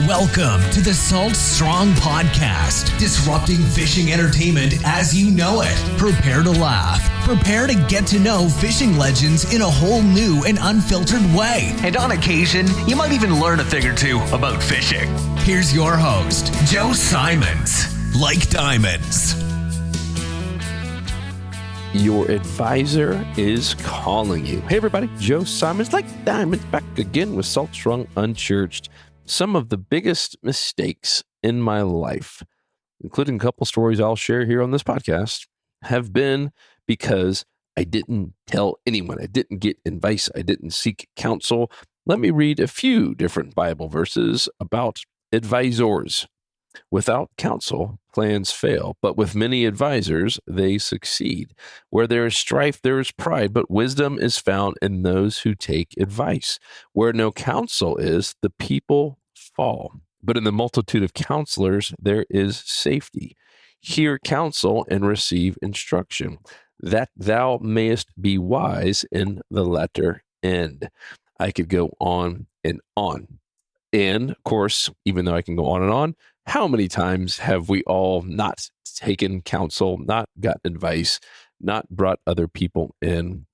Welcome to the Salt Strong Podcast, disrupting fishing entertainment as you know it. Prepare to laugh. Prepare to get to know fishing legends in a whole new and unfiltered way. And on occasion, you might even learn a thing or two about fishing. Here's your host, Joe Simons. Like diamonds. Your advisor is calling you. Hey everybody, Joe Simons, like diamonds, back again with Salt Strong Unchurched. Some of the biggest mistakes in my life, including a couple stories I'll share here on this podcast, have been because I didn't tell anyone. I didn't get advice. I didn't seek counsel. Let me read a few different Bible verses about advisors. Without counsel, plans fail, but with many advisors, they succeed. Where there is strife, there is pride, but wisdom is found in those who take advice. Where no counsel is, the people fall. But in the multitude of counselors, there is safety. Hear counsel and receive instruction, that thou mayest be wise in the latter end. I could go on and on. And of course, even though I can go on and on, how many times have we all not taken counsel, not gotten advice, not brought other people in?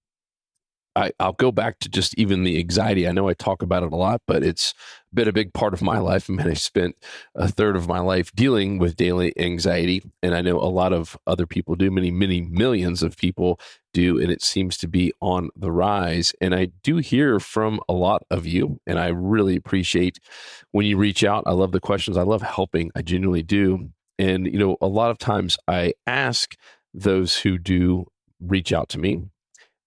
I'll go back to just even the anxiety. I know I talk about it a lot, but it's been a big part of my life. I mean, I spent a third of my life dealing with daily anxiety, and I know a lot of other people do, many millions of people do, and it seems to be on the rise. And I do hear from a lot of you, and I really appreciate when you reach out. I love the questions. I love helping. I genuinely do. And, you know, a lot of times I ask those who do reach out to me,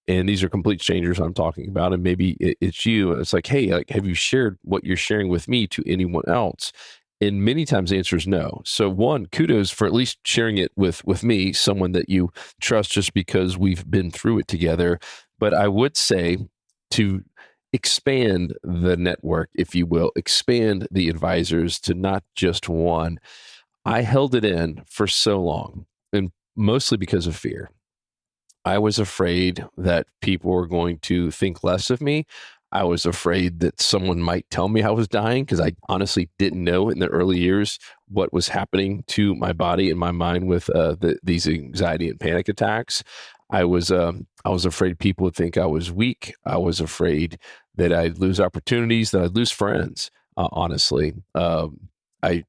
and these are complete strangers I'm talking about, and maybe it's you. And it's like, hey, like, have you shared what you're sharing with me to anyone else? And many times the answer is no. So one, kudos for at least sharing it with me, someone that you trust just because we've been through it together. But I would say to expand the network, if you will, expand the advisors to not just one. I held it in for so long, and mostly because of fear. I was afraid that people were going to think less of me. I was afraid that someone might tell me I was dying, because I honestly didn't know in the early years what was happening to my body and my mind with these anxiety and panic attacks. I was afraid people would think I was weak. I was afraid that I'd lose opportunities, that I'd lose friends. Honestly, I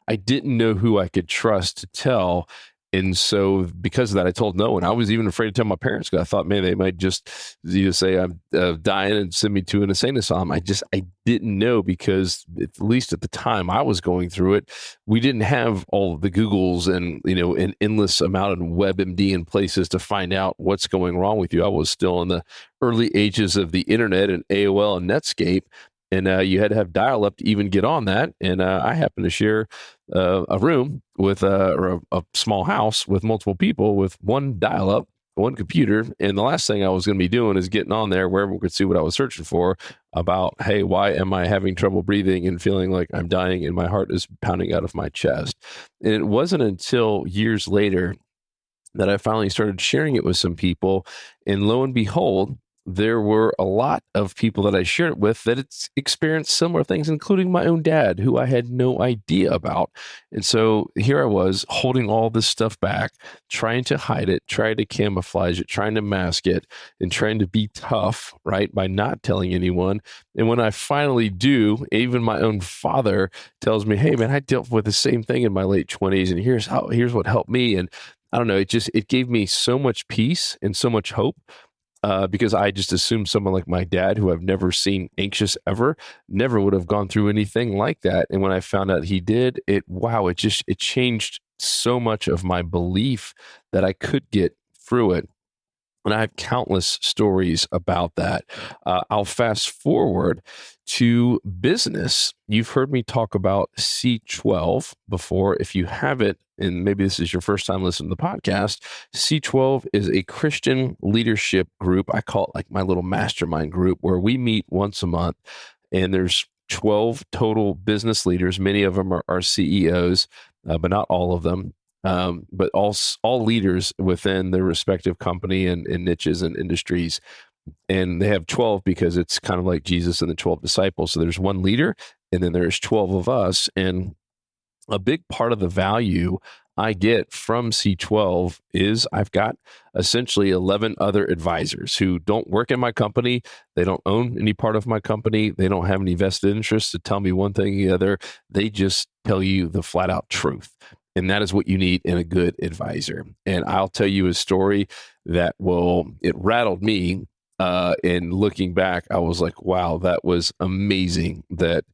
didn't know who I could trust to tell. And so because of that, I told no one. I was even afraid to tell my parents, because I thought, man, they might just say I'm dying and send me to an insane asylum. I didn't know, because at least at the time I was going through it, we didn't have all the Googles and, you know, an endless amount of WebMD and places to find out what's going wrong with you. I was still in the early ages of the internet and AOL and Netscape. And you had to have dial-up to even get on that. And I happened to share a room with or a small house with multiple people with one dial-up, one computer. And the last thing I was going to be doing is getting on there where everyone could see what I was searching for about, hey, why am I having trouble breathing and feeling like I'm dying and my heart is pounding out of my chest? And it wasn't until years later that I finally started sharing it with some people. And lo and behold, there were a lot of people that I shared it with that it's experienced similar things, including my own dad, who I had no idea about. And so here I was holding all this stuff back, trying to hide it, trying to camouflage it, trying to mask it, and trying to be tough, right, by not telling anyone. And when I finally do, even my own father tells me, hey, man, I dealt with the same thing in my late 20s, and here's what helped me. And I don't know, it gave me so much peace and so much hope. Because I just assumed someone like my dad, who I've never seen anxious ever, never would have gone through anything like that. And when I found out he did, it changed so much of my belief that I could get through it. And I have countless stories about that. I'll fast forward to business. You've heard me talk about C12 before. If you haven't, and maybe this is your first time listening to the podcast, C12 is a Christian leadership group. I call it like my little mastermind group, where we meet once a month, and there's 12 total business leaders. Many of them are CEOs, but not all of them. But all leaders within their respective company and niches and industries. And they have 12 because it's kind of like Jesus and the 12 disciples. So there's one leader, and then there's 12 of us. And a big part of the value I get from C12 is I've got essentially 11 other advisors who don't work in my company. They don't own any part of my company. They don't have any vested interest to tell me one thing or the other. They just tell you the flat out truth. And that is what you need in a good advisor. And I'll tell you a story that it rattled me. And looking back, I was like, wow, that was amazing that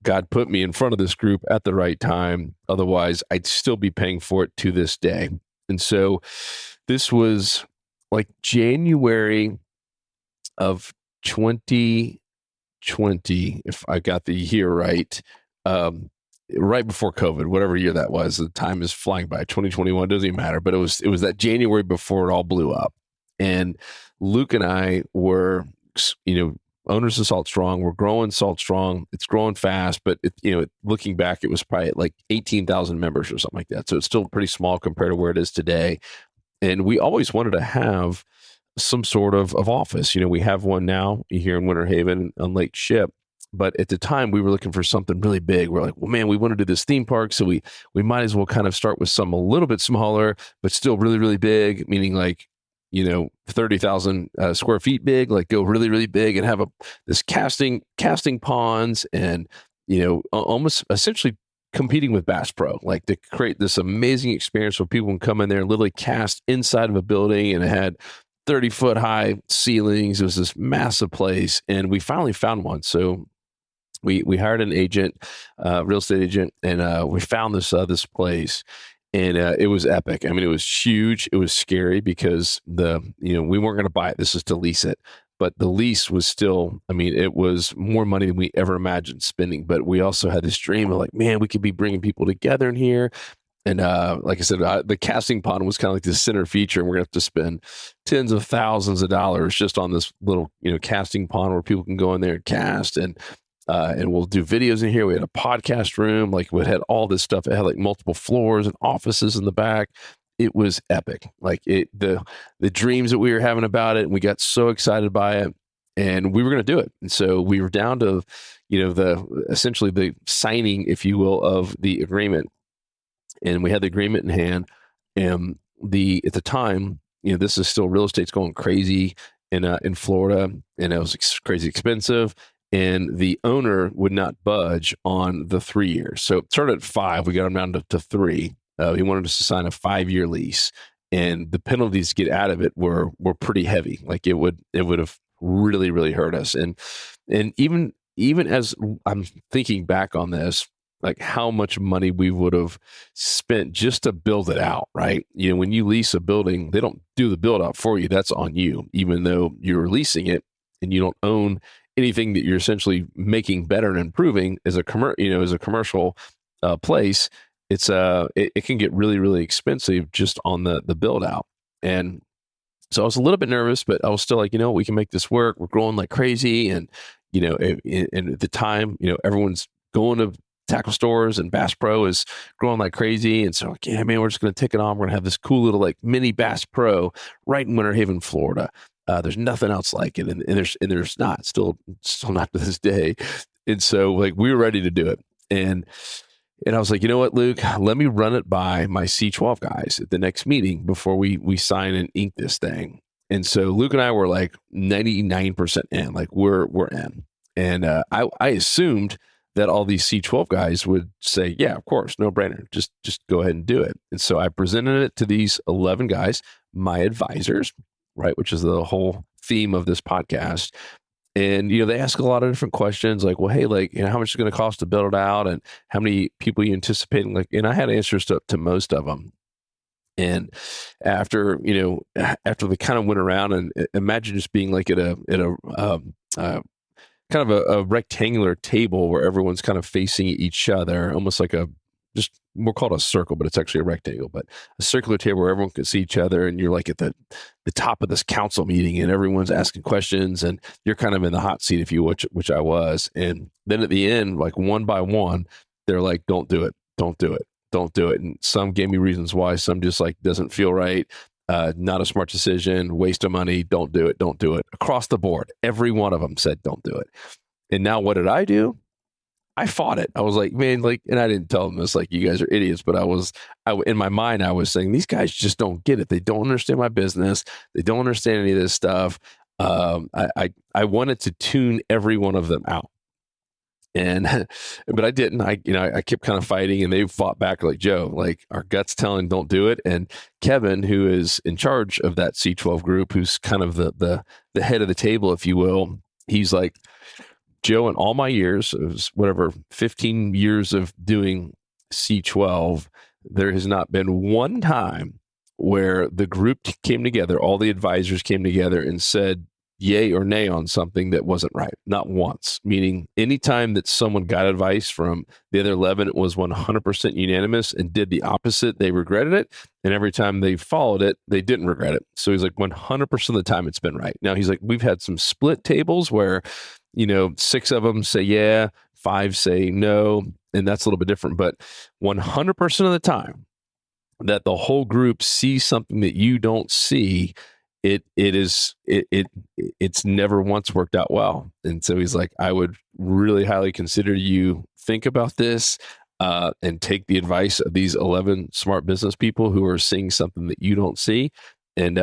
God put me in front of this group at the right time. Otherwise, I'd still be paying for it to this day. And so this was like January of 2020, if I got the year right, right before COVID, whatever year that was. The time is flying by. 2021 doesn't even matter, but it was that January before it all blew up. And Luke and I were, owners of Salt Strong. We're growing Salt Strong. It's growing fast, but looking back, it was probably at like 18,000 members or something like that. So it's still pretty small compared to where it is today. And we always wanted to have some sort of office. We have one now here in Winter Haven on Lake Ship. But at the time, we were looking for something really big. We're like, well, man, we want to do this theme park. So we might as well kind of start with some a little bit smaller, but still really, really big, meaning like, 30,000 square feet big, like go really, really big and have this casting ponds and, almost essentially competing with Bass Pro, like to create this amazing experience where people can come in there and literally cast inside of a building, and it had 30-foot high ceilings. It was this massive place, and we finally found one. So we hired an agent, real estate agent, and we found this place. And it was epic. I mean, it was huge. It was scary because we weren't going to buy it. This is to lease it. But the lease was still, it was more money than we ever imagined spending. But we also had this dream of like, man, we could be bringing people together in here. And like I said, the casting pond was kind of like the center feature. And we're going to have to spend tens of thousands of dollars just on this little, casting pond where people can go in there and cast. And we'll do videos in here. We had a podcast room, like we had all this stuff. It had like multiple floors and offices in the back. It was epic. Like the dreams that we were having about it, and we got so excited by it, and we were going to do it. And so we were down to, essentially the signing, if you will, of the agreement, and we had the agreement in hand. And at the time, this is still real estate's going crazy in Florida, and it was crazy expensive. And the owner would not budge on the 3 years. So it started at 5. We got him down to 3. He wanted us to sign a 5-year lease, and the penalties to get out of it were pretty heavy. Like it would have really, really hurt us. And even as I'm thinking back on this, like how much money we would have spent just to build it out, right? When you lease a building, they don't do the build out for you. That's on you, even though you're leasing it and you don't own anything that you're essentially making better and improving as a commercial place. It can get really, really expensive just on the build out. And so I was a little bit nervous, but I was still like, we can make this work. We're growing like crazy. And, and at the time, everyone's going to tackle stores, and Bass Pro is growing like crazy. And so like, yeah, man, we're just going to take it on. We're going to have this cool little like mini Bass Pro right in Winter Haven, Florida. There's nothing else like it. And there's not still not to this day. And so like we were ready to do it. And I was like, you know what, Luke, let me run it by my C12 guys at the next meeting before we sign and ink this thing. And so Luke and I were like 99% in, like we're in. And I assumed that all these C12 guys would say, yeah, of course, no brainer, just go ahead and do it. And so I presented it to these 11 guys, my advisors, right, which is the whole theme of this podcast. And, they ask a lot of different questions like, well, hey, like, how much is it going to cost to build it out, and how many people are you anticipating? Like, and I had answers to most of them. And after they kind of went around, and imagine just being like at a kind of a rectangular table where everyone's kind of facing each other, almost like we'll call it a circle, but it's actually a rectangle, but a circular table where everyone can see each other, and you're like at the top of this council meeting, and everyone's asking questions, and you're kind of in the hot seat, if you which I was. And then at the end, like one by one, they're like, don't do it, don't do it, don't do it. And some gave me reasons why, some just like doesn't feel right. not a smart decision, waste of money, don't do it, don't do it. Across the board, every one of them said, don't do it. And now what did I do? I fought it. I was like, man, like, and I didn't tell them this, like, you guys are idiots, but in my mind, I was saying, these guys just don't get it. They don't understand my business. They don't understand any of this stuff. I wanted to tune every one of them out. But I didn't. I kept kind of fighting, and they fought back like, Joe, like, our gut's telling don't do it. And Kevin, who is in charge of that C12 group, who's kind of the head of the table, if you will, he's like, Joe, in all my years, it was 15 years of doing C12, there has not been one time where the group came together, all the advisors came together and said yay or nay on something that wasn't right. Not once. Meaning anytime that someone got advice from the other 11, it was 100% unanimous and did the opposite, they regretted it. And every time they followed it, they didn't regret it. So he's like, 100% of the time it's been right. Now he's like, we've had some split tables where 6 of them say yeah, 5 say no, and that's a little bit different. But 100% of the time that the whole group sees something that you don't see, it's never once worked out well. And so he's like, I would really highly consider you think about this and take the advice of these 11 smart business people who are seeing something that you don't see, and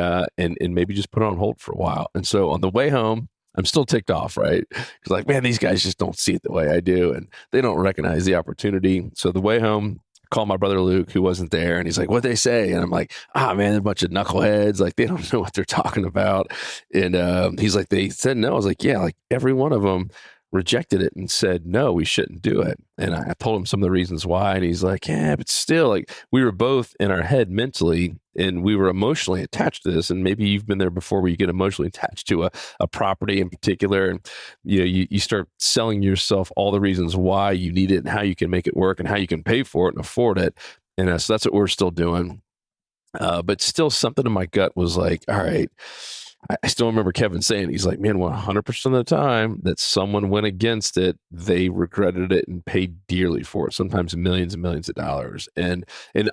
maybe just put it on hold for a while. And so on the way home, I'm still ticked off, right? Because like, man, these guys just don't see it the way I do, and they don't recognize the opportunity. So the way home, I call my brother Luke, who wasn't there, and he's like, what'd they say? And I'm like, man, they're a bunch of knuckleheads. Like, they don't know what they're talking about. And he's like, they said no. I was like, yeah, like every one of them rejected it and said, no, we shouldn't do it. And I told him some of the reasons why. And he's like, yeah, but still, like, we were both in our head mentally and we were emotionally attached to this. And maybe you've been there before where you get emotionally attached to a property in particular. And, you start selling yourself all the reasons why you need it and how you can make it work and how you can pay for it and afford it. And so that's what we're still doing. But still something in my gut was like, all right, I still remember Kevin saying, he's like, man, 100% of the time that someone went against it, they regretted it and paid dearly for it, sometimes millions and millions of dollars. And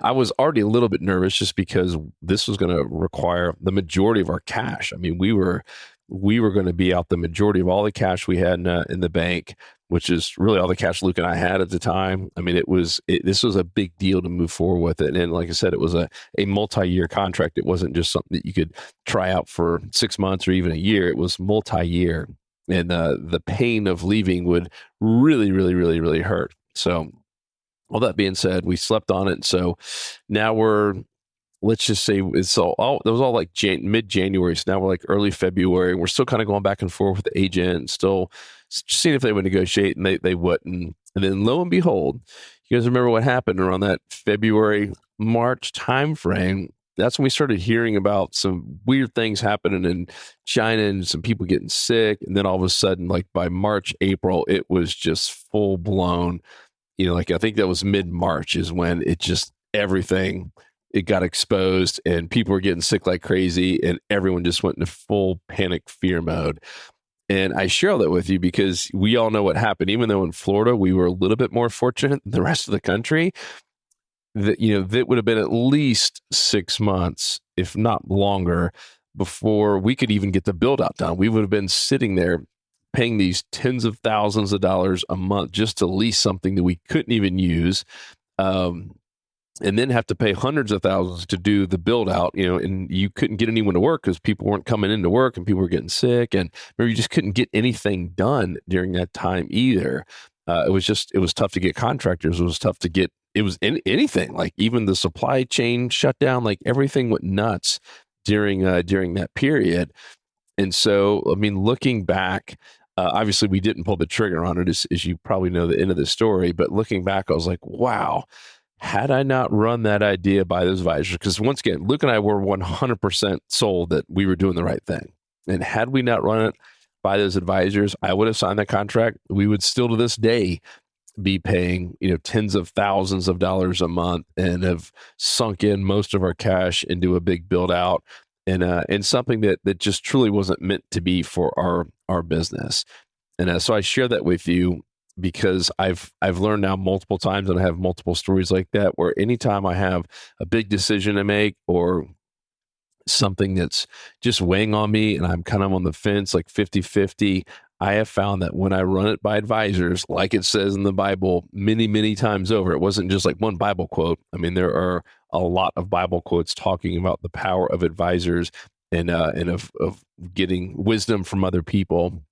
I was already a little bit nervous just because this was going to require the majority of our cash. I mean, we were going to be out the majority of all the cash we had in the bank, which is really all the cash Luke and I had at the time. I mean, this was a big deal to move forward with it. And like I said, it was a multi-year contract. It wasn't just something that you could try out for 6 months or even a year. It was multi-year. And the pain of leaving would really, really, really, really hurt. So all that being said, we slept on it. So now let's just say that was all like mid-January. So now we're like early February, and we're still kind of going back and forth with the agent, still seeing if they would negotiate, and they wouldn't. And then lo and behold, you guys remember what happened around that February, March timeframe? That's when we started hearing about some weird things happening in China and some people getting sick. And then all of a sudden, like by March, April, it was just full blown, like I think that was mid-March is when everything got exposed and people were getting sick like crazy and everyone just went into full panic fear mode. And I share that with you because we all know what happened. Even though in Florida, we were a little bit more fortunate than the rest of the country, that would have been at least 6 months, if not longer, before we could even get the build out done. We would have been sitting there paying these tens of thousands of dollars a month just to lease something that we couldn't even use. And then have to pay hundreds of thousands to do the build out, and you couldn't get anyone to work because people weren't coming into work and people were getting sick. And maybe you just couldn't get anything done during that time either. It was tough to get contractors. It was tough to get, anything, like even the supply chain shut down, like everything went nuts during that period. And so, I mean, looking back, obviously we didn't pull the trigger on it as you probably know the end of the story, but looking back, I was like, wow, had I not run that idea by those advisors, because once again, Luke and I were 100% sold that we were doing the right thing. And had we not run it by those advisors, I would have signed that contract. We would still to this day be paying, tens of thousands of dollars a month and have sunk in most of our cash into a big build out and something that just truly wasn't meant to be for our business. And so I share that with you because I've learned now multiple times, and I have multiple stories like that, where anytime I have a big decision to make or something that's just weighing on me and I'm kind of on the fence, like 50-50, I have found that when I run it by advisors, like it says in the Bible many, many times over, it wasn't just like one Bible quote. I mean, there are a lot of Bible quotes talking about the power of advisors and of getting wisdom from other people.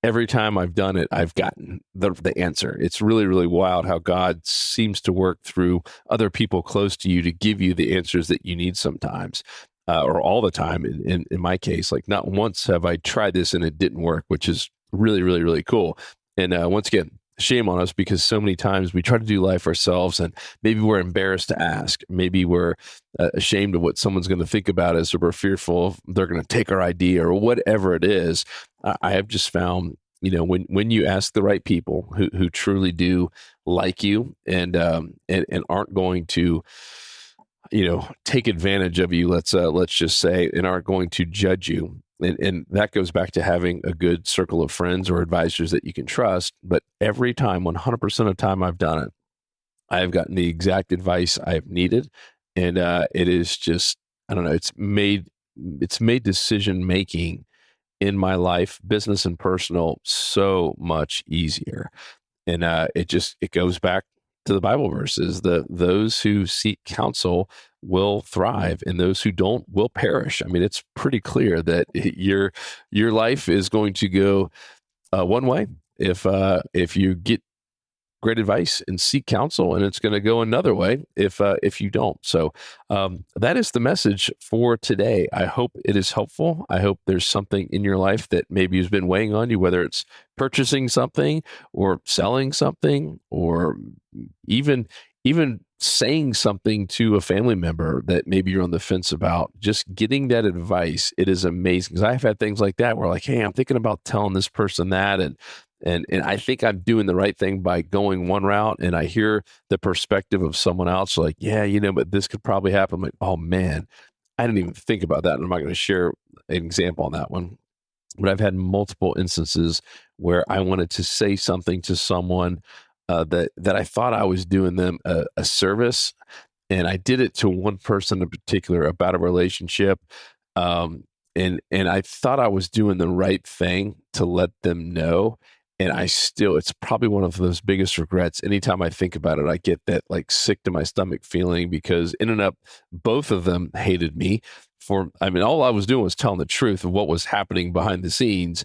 Every time I've done it, I've gotten the answer. It's really, really wild how God seems to work through other people close to you to give you the answers that you need sometimes. Or all the time in my case. Like not once have I tried this and it didn't work, which is really, really, really cool. And once again, shame on us because so many times we try to do life ourselves and maybe we're embarrassed to ask. Maybe we're ashamed of what someone's going to think about us, or we're fearful of they're going to take our idea or whatever it is. I have just found, when you ask the right people who truly do like you and aren't going to take advantage of you, let's just say, and aren't going to judge you. And that goes back to having a good circle of friends or advisors that you can trust. But every time, 100% of the time I've done it, I have gotten the exact advice I have needed. And it is just, I don't know, it's made decision making in my life, business and personal, so much easier. And it goes back to the Bible verses. Those who seek counsel will thrive, and those who don't will perish. I mean, it's pretty clear that your life is going to go one way if you get great advice and seek counsel, and it's going to go another way if you don't. So that is the message for today. I hope it is helpful. I hope there's something in your life that maybe has been weighing on you, whether it's purchasing something or selling something, or even saying something to a family member that maybe you're on the fence about. Just getting that advice, it is amazing. Because I've had things like that where like, hey, I'm thinking about telling this person that, and I think I'm doing the right thing by going one route, and I hear the perspective of someone else like, yeah, but this could probably happen. I'm like, oh man, I didn't even think about that. And I'm not going to share an example on that one, but I've had multiple instances where I wanted to say something to someone that I thought I was doing them a service, and I did it to one person in particular about a relationship. And I thought I was doing the right thing to let them know. And it's probably one of those biggest regrets. Anytime I think about it, I get that like sick to my stomach feeling, because ended up both of them hated me all I was doing was telling the truth of what was happening behind the scenes.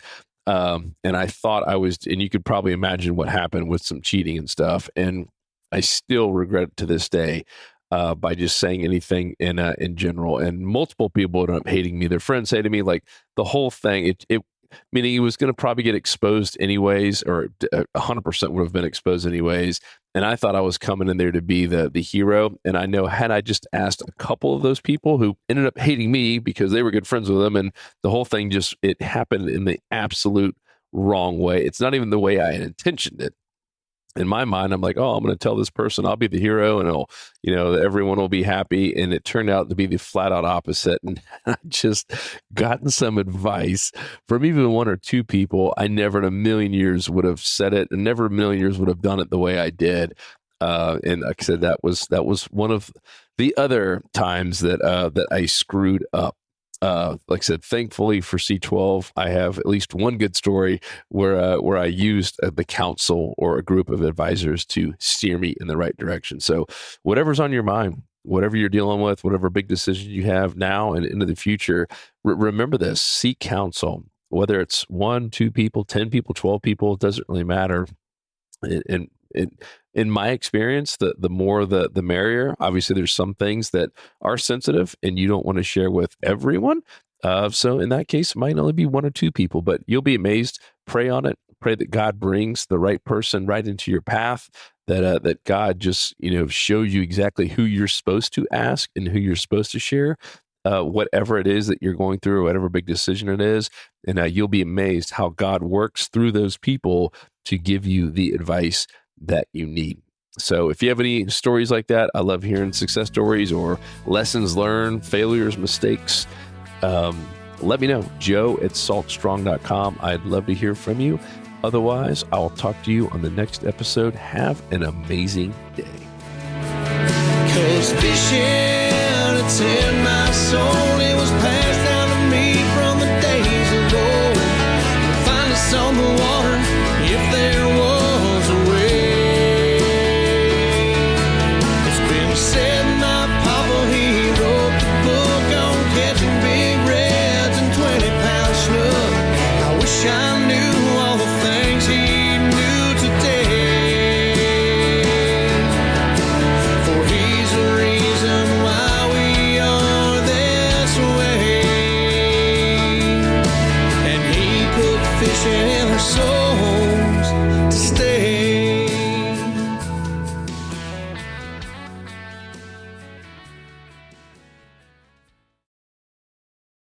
And I thought I was, and you could probably imagine what happened with some cheating and stuff. And I still regret it to this day. By just saying anything in general, and multiple people ended up hating me. Their friends say to me, like, the whole thing, meaning he was going to probably get exposed anyways, or 100% would have been exposed anyways. And I thought I was coming in there to be the hero. And I know, had I just asked a couple of those people who ended up hating me because they were good friends with them, and the whole thing it happened in the absolute wrong way. It's not even the way I had intentioned it. In my mind, I'm like, oh, I'm going to tell this person I'll be the hero, and everyone will be happy. And it turned out to be the flat out opposite. And I just gotten some advice from even one or two people. I never in a million years would have said it, and never in a million years would have done it the way I did. And like I said, that was one of the other times that I screwed up. Like I said, thankfully for C12, I have at least one good story where I used the counsel or a group of advisors to steer me in the right direction. So whatever's on your mind, whatever you're dealing with, whatever big decision you have now and into the future, remember this: seek counsel. Whether it's 1, 2 people, 10 people, 12 people, it doesn't really matter. And in my experience, the more the merrier. Obviously, there's some things that are sensitive and you don't want to share with everyone. So in that case, it might only be 1 or 2 people, but you'll be amazed. Pray on it. Pray that God brings the right person right into your path, that God just, show you exactly who you're supposed to ask and who you're supposed to share, whatever it is that you're going through, or whatever big decision it is. And you'll be amazed how God works through those people to give you the advice that you need. So if you have any stories like that, I love hearing success stories or lessons learned, failures, mistakes. Let me know. joe@saltstrong.com. I'd love to hear from you. Otherwise, I'll talk to you on the next episode. Have an amazing day. 'Cause fishing, it's in my soul.